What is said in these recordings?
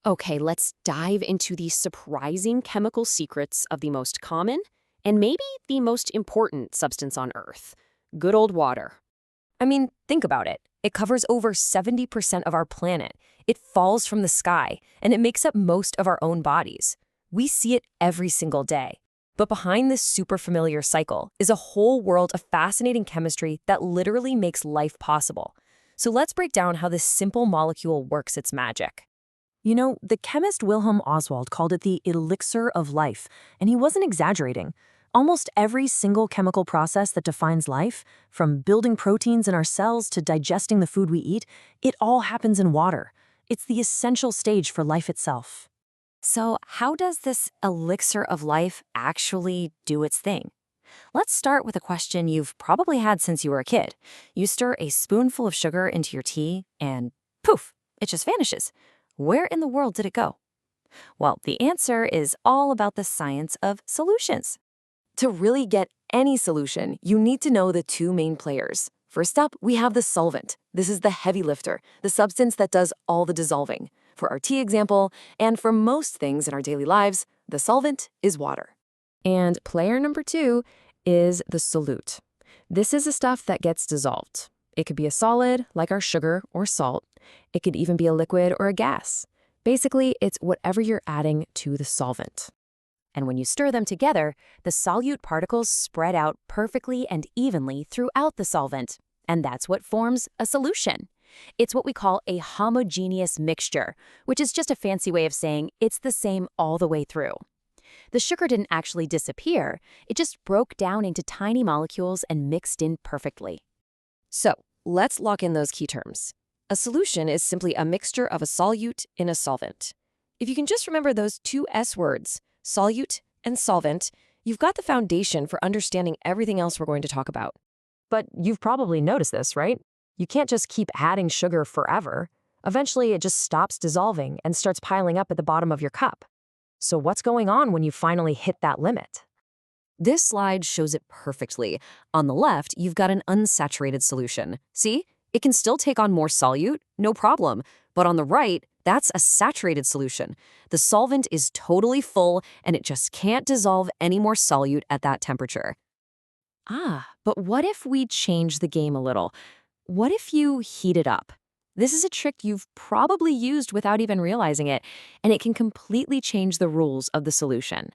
Okay, let's dive into the surprising chemical secrets of the most common and maybe the most important substance on Earth good old water. I mean, think about it. It covers over 70% of our planet. It falls from the sky, and it makes up most of our own bodies. We see it every single day. But behind this super familiar cycle is a whole world of fascinating chemistry that literally makes life possible. So let's break down how this simple molecule works its magic. The chemist Wilhelm Oswald called it the elixir of life, and he wasn't exaggerating. Almost every single chemical process that defines life, from building proteins in our cells to digesting the food we eat, it all happens in water. It's the essential stage for life itself. So, how does this elixir of life actually do its thing? Let's start with a question you've probably had since you were a kid. You stir a spoonful of sugar into your tea, and poof, it just vanishes. Where in the world did it go? Well, the answer is all about the science of solutions. To really get any solution, you need to know the two main players. First up, we have the solvent. This is the heavy lifter, the substance that does all the dissolving. For our tea example, and for most things in our daily lives, the solvent is water. And player number two is the solute. This is the stuff that gets dissolved. It could be a solid, like our sugar or salt. It could even be a liquid or a gas. Basically, it's whatever you're adding to the solvent. And when you stir them together, the solute particles spread out perfectly and evenly throughout the solvent. And that's what forms a solution. It's what we call a homogeneous mixture, which is just a fancy way of saying it's the same all the way through. The sugar didn't actually disappear, it just broke down into tiny molecules and mixed in perfectly. So, let's lock in those key terms. A solution is simply a mixture of a solute in a solvent. If you can just remember those two S words, solute and solvent, you've got the foundation for understanding everything else we're going to talk about. But you've probably noticed this, right? You can't just keep adding sugar forever. Eventually, it just stops dissolving and starts piling up at the bottom of your cup. So what's going on when you finally hit that limit? This slide shows it perfectly. On the left, you've got an unsaturated solution. See? It can still take on more solute, no problem. But on the right, that's a saturated solution. The solvent is totally full, and it just can't dissolve any more solute at that temperature. But what if we change the game a little? What if you heat it up? This is a trick you've probably used without even realizing it, and it can completely change the rules of the solution.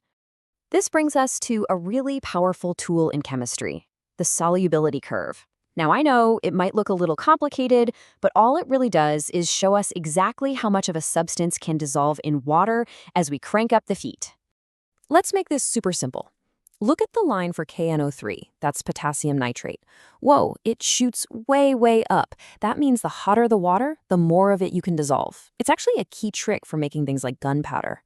This brings us to a really powerful tool in chemistry, the solubility curve. Now, I know it might look a little complicated, but all it really does is show us exactly how much of a substance can dissolve in water as we crank up the heat. Let's make this super simple. Look at the line for KNO3, that's potassium nitrate. Whoa, it shoots way, way up. That means the hotter the water, the more of it you can dissolve. It's actually a key trick for making things like gunpowder.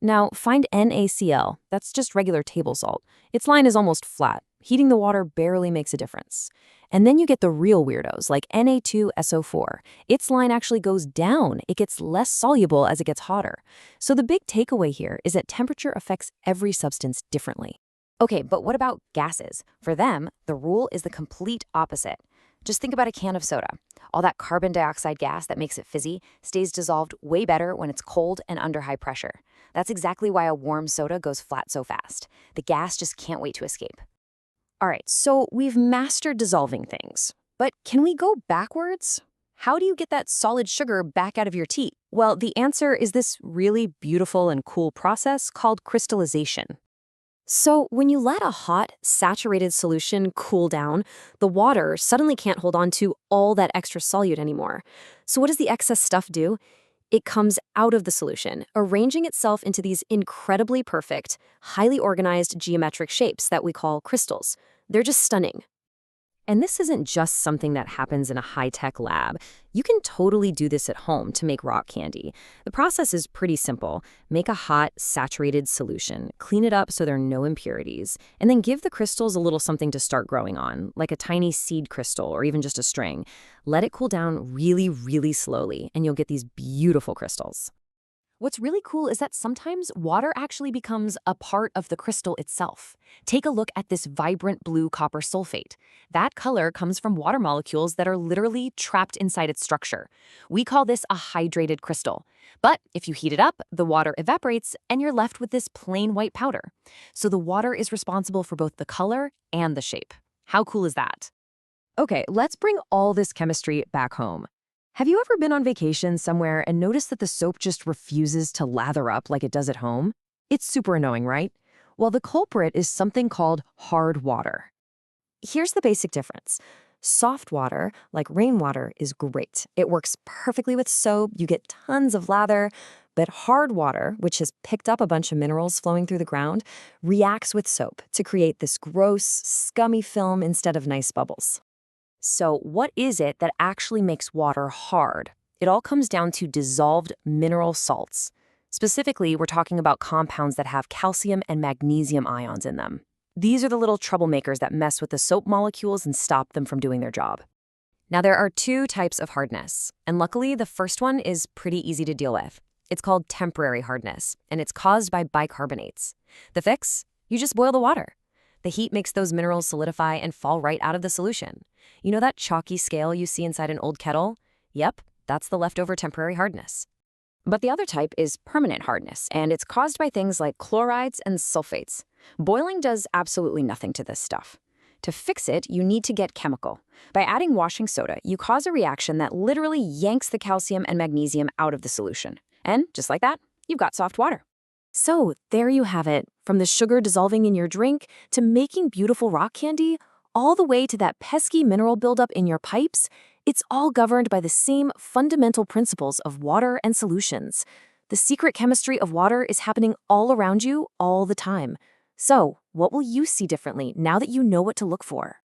Now, find NaCl, that's just regular table salt. Its line is almost flat. Heating the water barely makes a difference. And then you get the real weirdos, like Na2SO4. Its line actually goes down. It gets less soluble as it gets hotter. So the big takeaway here is that temperature affects every substance differently. Okay, but what about gases? For them, the rule is the complete opposite. Just think about a can of soda. All that carbon dioxide gas that makes it fizzy stays dissolved way better when it's cold and under high pressure. That's exactly why a warm soda goes flat so fast. The gas just can't wait to escape. All right, so we've mastered dissolving things. But can we go backwards? How do you get that solid sugar back out of your tea? Well, the answer is this really beautiful and cool process called crystallization. So when you let a hot, saturated solution cool down, the water suddenly can't hold on to all that extra solute anymore. So what does the excess stuff do? It comes out of the solution, arranging itself into these incredibly perfect, highly organized geometric shapes that we call crystals. They're just stunning. And this isn't just something that happens in a high-tech lab. You can totally do this at home to make rock candy. The process is pretty simple. Make a hot, saturated solution, clean it up so there are no impurities, and then give the crystals a little something to start growing on, like a tiny seed crystal or even just a string. Let it cool down really, really slowly, and you'll get these beautiful crystals. What's really cool is that sometimes water actually becomes a part of the crystal itself. Take a look at this vibrant blue copper sulfate. That color comes from water molecules that are literally trapped inside its structure. We call this a hydrated crystal. But if you heat it up, the water evaporates and you're left with this plain white powder. So the water is responsible for both the color and the shape. How cool is that? Okay, let's bring all this chemistry back home. Have you ever been on vacation somewhere and noticed that the soap just refuses to lather up like it does at home? It's super annoying, right? Well, the culprit is something called hard water. Here's the basic difference. Soft water, like rainwater, is great. It works perfectly with soap, you get tons of lather, but hard water, which has picked up a bunch of minerals flowing through the ground, reacts with soap to create this gross, scummy film instead of nice bubbles. So what is it that actually makes water hard? It all comes down to dissolved mineral salts. Specifically, we're talking about compounds that have calcium and magnesium ions in them. These are the little troublemakers that mess with the soap molecules and stop them from doing their job. Now, there are two types of hardness, and luckily the first one is pretty easy to deal with. It's called temporary hardness, and it's caused by bicarbonates. The fix? You just boil the water. The heat makes those minerals solidify and fall right out of the solution. You know that chalky scale you see inside an old kettle? Yep, that's the leftover temporary hardness. But the other type is permanent hardness, and it's caused by things like chlorides and sulfates. Boiling does absolutely nothing to this stuff. To fix it, you need to get chemical. By adding washing soda, you cause a reaction that literally yanks the calcium and magnesium out of the solution. And just like that, you've got soft water. So there you have it. From the sugar dissolving in your drink to making beautiful rock candy, all the way to that pesky mineral buildup in your pipes, it's all governed by the same fundamental principles of water and solutions. The secret chemistry of water is happening all around you all the time. So, what will you see differently now that you know what to look for?